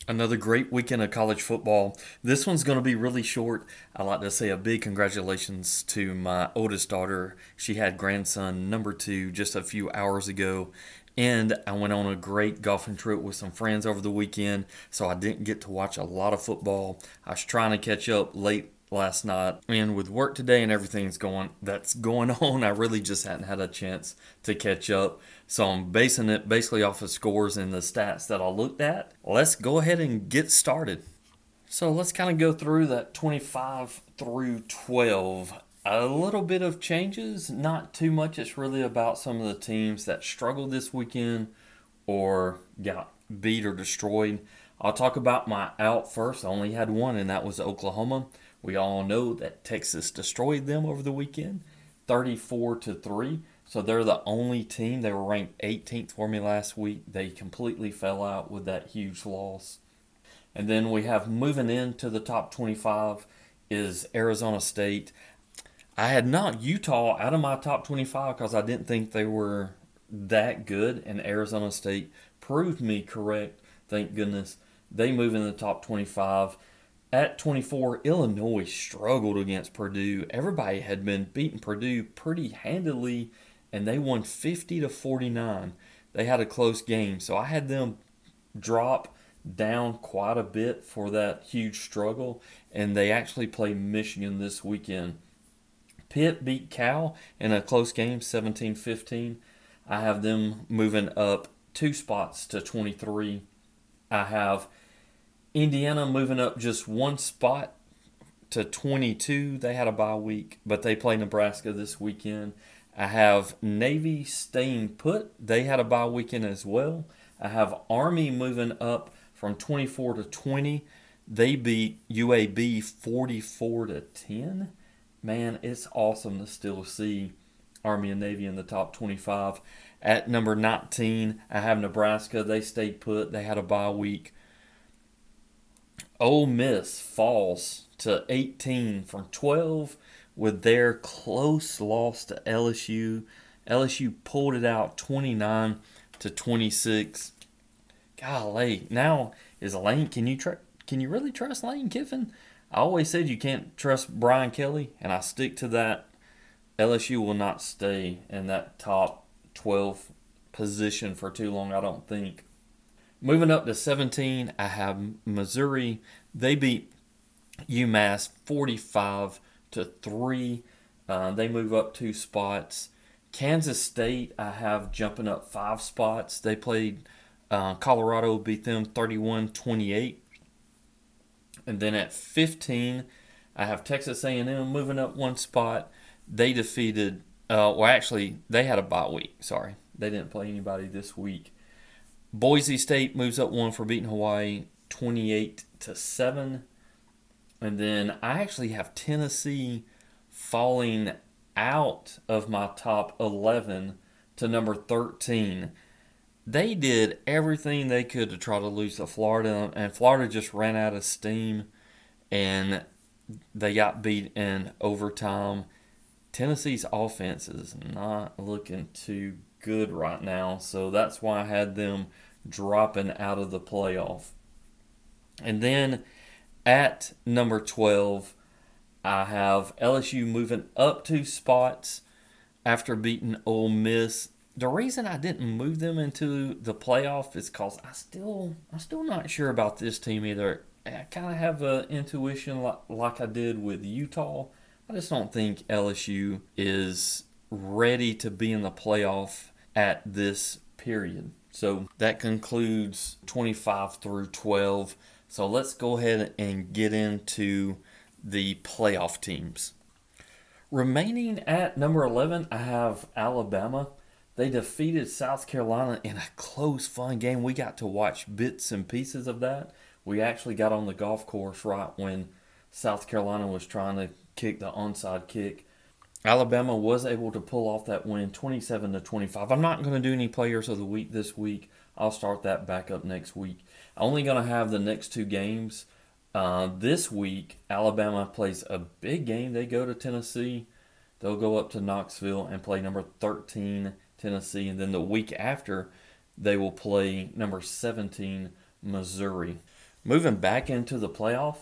Another great weekend of college football. This one's going to be really short. I'd like to say a big congratulations to my oldest daughter. She had grandson number two just a few hours ago. And I went on a great golfing trip with some friends over the weekend, so I didn't get to watch a lot of football. I was trying to catch up late last night, and with work today and that's going on, I really just hadn't had a chance to catch up. So I'm basing it basically off of scores and the stats that I looked at. Let's go ahead and get started. So let's kind of go through that 25 through 12. A little bit of changes, not too much. It's really about some of the teams that struggled this weekend or got beat or destroyed. I'll talk about my out first. I only had one, and that was Oklahoma. We all know that Texas destroyed them over the weekend, 34-3. So they're the only team. They were ranked 18th for me last week. They completely fell out with that huge loss. And then we have moving into the top 25 is Arizona State. I had knocked Utah out of my top 25 because I didn't think they were that good, and Arizona State proved me correct. Thank goodness. They move in the top 25. At 24, Illinois struggled against Purdue. Everybody had been beating Purdue pretty handily, and they won 50-49. They had a close game, so I had them drop down quite a bit for that huge struggle, and they actually play Michigan this weekend. Pitt beat Cal in a close game, 17-15. I have them moving up 2 spots to 23. I have Indiana moving up just 1 spot to 22. They had a bye week, but they play Nebraska this weekend. I have Navy staying put. They had a bye weekend as well. I have Army moving up from 24 to 20. They beat UAB 44-10. Man, it's awesome to still see Army and Navy in the top 25. At number 19, I have Nebraska. They stayed put. They had a bye week. Ole Miss falls to 18 from 12 with their close loss to LSU. LSU pulled it out 29-26. Golly, now is Lane? Can you really trust Lane Kiffin? I always said you can't trust Brian Kelly, and I stick to that. LSU will not stay in that top 12 position for too long, I don't think. Moving up to 17, I have Missouri. They beat UMass 45-3. They move up 2 spots. Kansas State, I have jumping up 5 spots. They played Colorado, beat them 31-28. And then at 15, I have Texas A&M moving up 1 spot. They defeated, they had a bye week. Sorry, they didn't play anybody this week. Boise State moves up 1 for beating Hawaii 28-7. And then I actually have Tennessee falling out of my top 11 to number 13. They did everything they could to try to lose to Florida, and Florida just ran out of steam, and they got beat in overtime. Tennessee's offense is not looking too good right now, so that's why I had them dropping out of the playoff. And then at number 12, I have LSU moving up 2 spots after beating Ole Miss. The reason I didn't move them into the playoff is because I'm still not sure about this team either. I kind of have an intuition like I did with Utah. I just don't think LSU is ready to be in the playoff at this period. So that concludes 25 through 12. So let's go ahead and get into the playoff teams. Remaining at number 11, I have Alabama. They defeated South Carolina in a close, fun game. We got to watch bits and pieces of that. We actually got on the golf course right when South Carolina was trying to kick the onside kick. Alabama was able to pull off that win 27-25. I'm not going to do any players of the week this week. I'll start that back up next week. I'm only going to have the next 2 games. This week, Alabama plays a big game. They go to Tennessee. They'll go up to Knoxville and play number 13 Tennessee, and then the week after, they will play number 17 Missouri. Moving back into the playoff,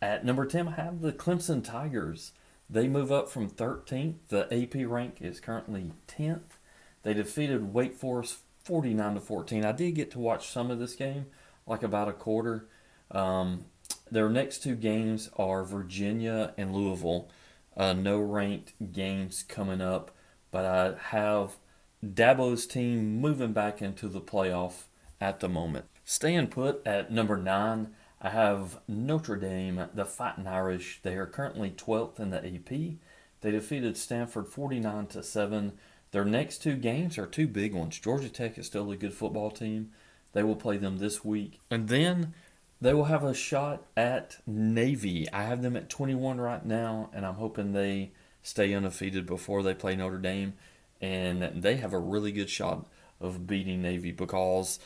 at number 10, I have the Clemson Tigers. They move up from 13th. The AP rank is currently 10th. They defeated Wake Forest 49-14. I did get to watch some of this game, like about a quarter. Um, their next two games are Virginia and Louisville. No ranked games coming up, but I have Dabo's team moving back into the playoff at the moment. Staying put at number 9, I have Notre Dame, the Fighting Irish. They are currently 12th in the AP. They defeated Stanford 49-7. Their next two games are two big ones. Georgia Tech is still a good football team. They will play them this week. And then they will have a shot at Navy. I have them at 21 right now, and I'm hoping they stay undefeated before they play Notre Dame. And they have a really good shot of beating Navy because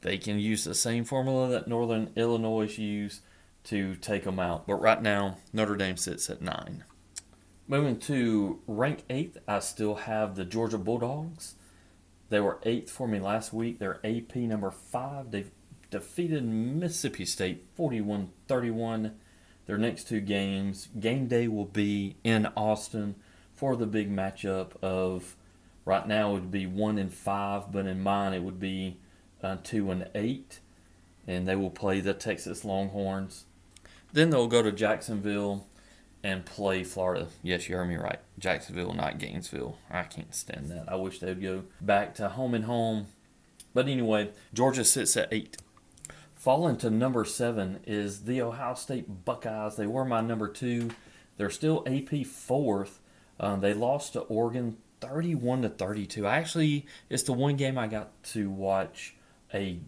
they can use the same formula that Northern Illinois used to take them out. But right now, Notre Dame sits at 9. Moving to rank 8th, I still have the Georgia Bulldogs. They were 8th for me last week. They're AP number 5. They've defeated Mississippi State 41-31. Their next two games, game day will be in Austin for the big matchup of, right now it would be 1-5, but in mine it would be 2-8, and they will play the Texas Longhorns. Then they'll go to Jacksonville and play Florida. Yes, you heard me right. Jacksonville, not Gainesville. I can't stand that. I wish they would go back to home and home. But anyway, Georgia sits at 8. Falling to number 7 is the Ohio State Buckeyes. They were my number 2. They're still AP 4th. They lost to Oregon 31-32. It's the one game I got to watch a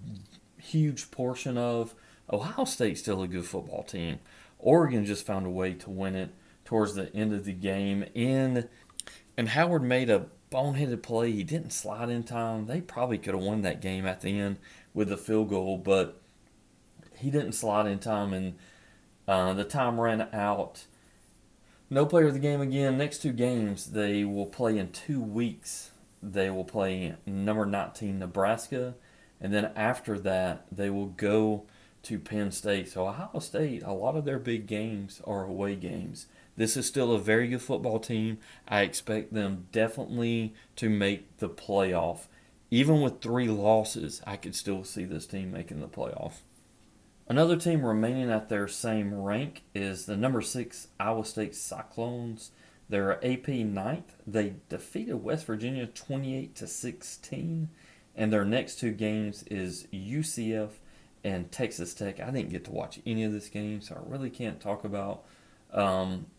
huge portion of. Ohio State's still a good football team. Oregon just found a way to win it towards the end of the game. And Howard made a boneheaded play. He didn't slide in time. They probably could have won that game at the end with a field goal, but he didn't slide in time, and the time ran out. No player of the game again. Next two games they will play in 2 weeks. They will play number 19 Nebraska, and then after that they will go to Penn State. So Ohio State, a lot of their big games are away games. This is still a very good football team. I expect them definitely to make the playoff. Even with 3 losses, I could still see this team making the playoff. Another team remaining at their same rank is the number 6 Iowa State Cyclones. They're AP 9th. They defeated West Virginia 28-16. And their next two games is UCF and Texas Tech. I didn't get to watch any of this game, so I really can't talk about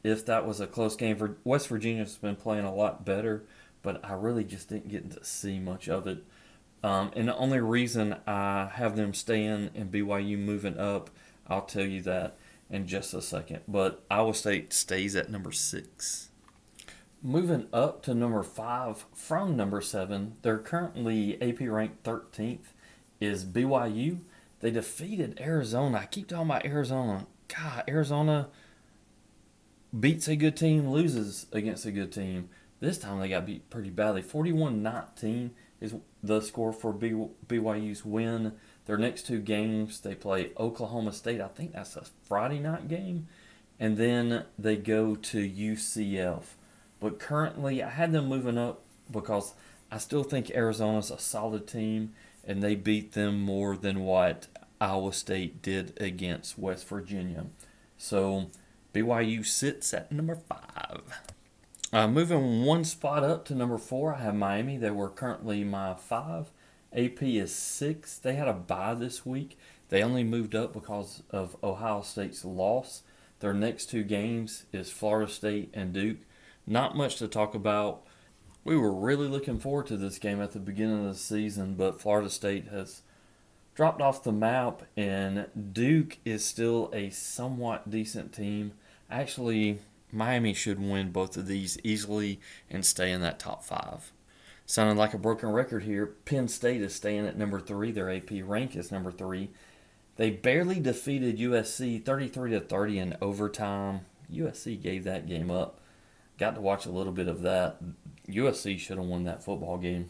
if that was a close game. For West Virginia's been playing a lot better, but I really just didn't get to see much of it. And the only reason I have them staying and BYU moving up, I'll tell you that in just a second. But Iowa State stays at number 6. Moving up to number 5 from number 7, they're currently AP ranked 13th, is BYU. They defeated Arizona. I keep talking about Arizona. God, Arizona beats a good team, loses against a good team. This time they got beat pretty badly. 41-19 is the score for BYU's win. Their next two games, they play Oklahoma State. I think that's a Friday night game. And then they go to UCF. But currently, I had them moving up because I still think Arizona's a solid team, and they beat them more than what Iowa State did against West Virginia. So BYU sits at number 5. Moving one spot up to number 4, I have Miami. They were currently my 5. AP is 6. They had a bye this week. They only moved up because of Ohio State's loss. Their next two games is Florida State and Duke. Not much to talk about. We were really looking forward to this game at the beginning of the season, but Florida State has dropped off the map, and Duke is still a somewhat decent team. Actually, Miami should win both of these easily and stay in that top 5. Sounding like a broken record here, Penn State is staying at number 3. Their AP rank is number 3. They barely defeated USC 33-30 in overtime. USC gave that game up. Got to watch a little bit of that. USC should have won that football game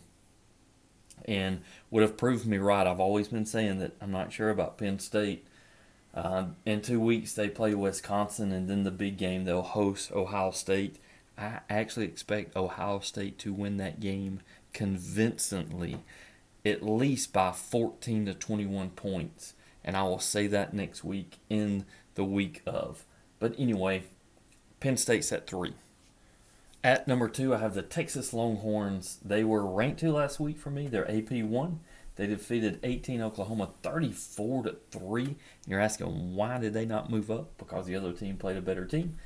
and would have proved me right. I've always been saying that I'm not sure about Penn State. In 2 weeks, they play Wisconsin, and then the big game, they'll host Ohio State. I actually expect Ohio State to win that game convincingly, at least by 14 to 21 points. And I will say that next week in the week of. But anyway, Penn State's at 3. At number 2, I have the Texas Longhorns. They were ranked 2 last week for me. They're AP 1. They defeated 18 Oklahoma 34 to 3. You're asking why did they not move up? Because the other team played a better team.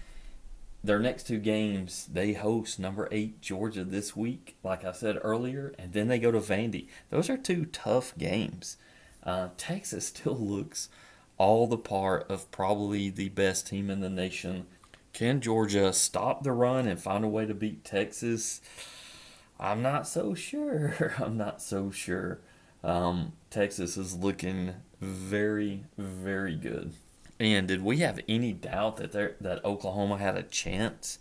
Their next 2 games, they host number 8 Georgia this week, like I said earlier, and then they go to Vandy. Those are 2 tough games. Texas still looks all the part of probably the best team in the nation. Can Georgia stop the run and find a way to beat Texas? I'm not so sure. I'm not so sure. Texas is looking very, very good. And did we have any doubt that Oklahoma had a chance?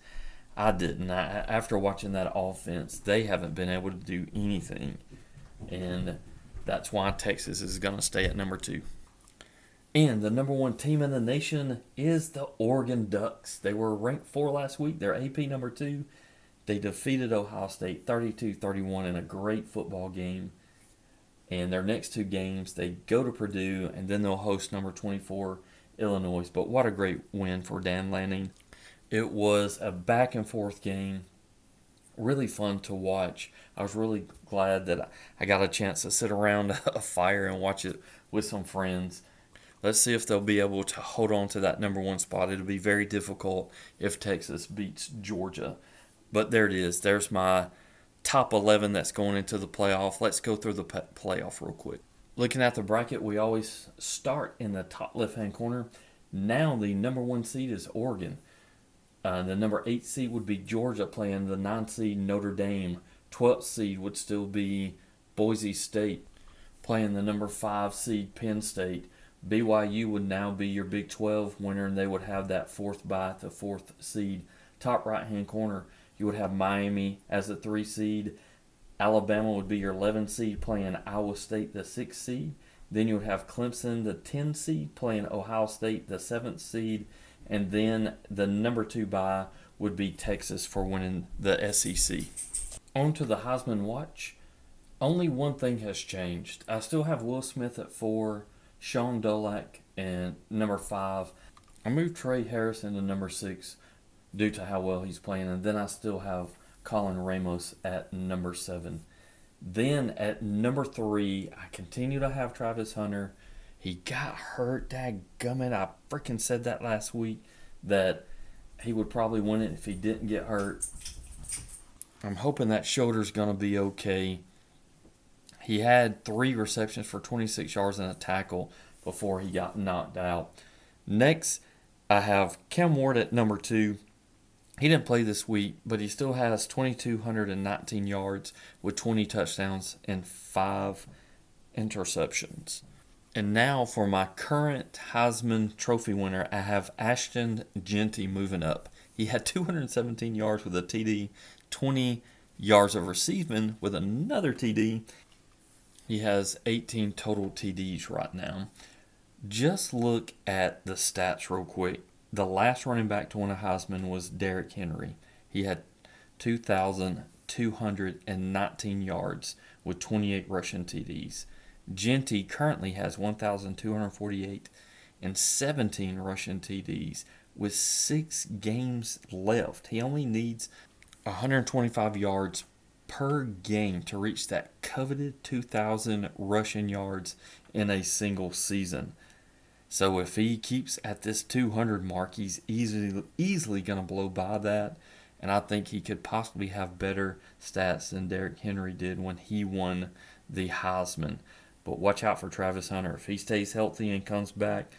I didn't. After watching that offense, they haven't been able to do anything. And that's why Texas is going to stay at number 2. And the number 1 team in the nation is the Oregon Ducks. They were ranked 4 last week. They're AP number 2. They defeated Ohio State 32-31 in a great football game. And their next 2 games, they go to Purdue, and then they'll host number 24 Illinois. But what a great win for Dan Lanning. It was a back and forth game, really fun to watch. I was really glad that I got a chance to sit around a fire and watch it with some friends. Let's see if they'll be able to hold on to that number 1 spot. It'll be very difficult if Texas beats Georgia. But there it is. There's my top 11 that's going into the playoff. Let's go through the playoff real quick. Looking at the bracket, we always start in the top left-hand corner. Now the number 1 seed is Oregon. The number 8 seed would be Georgia playing the 9 seed Notre Dame. 12th seed would still be Boise State playing the number 5 seed Penn State. BYU would now be your Big 12 winner, and they would have that 4th bye, the 4th seed. Top right-hand corner, you would have Miami as the 3 seed. Alabama would be your 11 seed playing Iowa State, the 6th seed. Then you would have Clemson, the 10 seed, playing Ohio State, the 7th seed. And then the number 2 bye would be Texas for winning the SEC. On to the Heisman watch. Only one thing has changed. I still have Will Smith at 4, Sean Dolac and number 5. I moved Trey Harris into number 6 due to how well he's playing. And then I still have Colin Ramos at number 7. Then at number 3, I continue to have Travis Hunter. He got hurt, dadgummit. I freaking said that last week, that he would probably win it if he didn't get hurt. I'm hoping that shoulder's going to be okay. He had 3 receptions for 26 yards and a tackle before he got knocked out. Next, I have Cam Ward at number 2. He didn't play this week, but he still has 2,219 yards with 20 touchdowns and 5 interceptions. And now for my current Heisman Trophy winner, I have Ashton Jeanty moving up. He had 217 yards with a TD, 20 yards of receiving with another TD. He has 18 total TDs right now. Just look at the stats real quick. The last running back to win a Heisman was Derrick Henry. He had 2,219 yards with 28 rushing TDs. Jeanty currently has 1,248 and 17 rushing TDs with 6 games left. He only needs 125 yards per game to reach that coveted 2,000 rushing yards in a single season. So if he keeps at this 200 mark, he's easily going to blow by that. And I think he could possibly have better stats than Derrick Henry did when he won the Heisman. But watch out for Travis Hunter. If he stays healthy and comes back,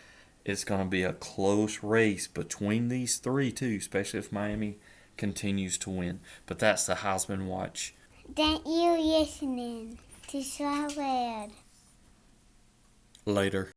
it's going to be a close race between these 3 too, especially if Miami continues to win. But that's the Heisman watch. Thank you listening to Slide. Later.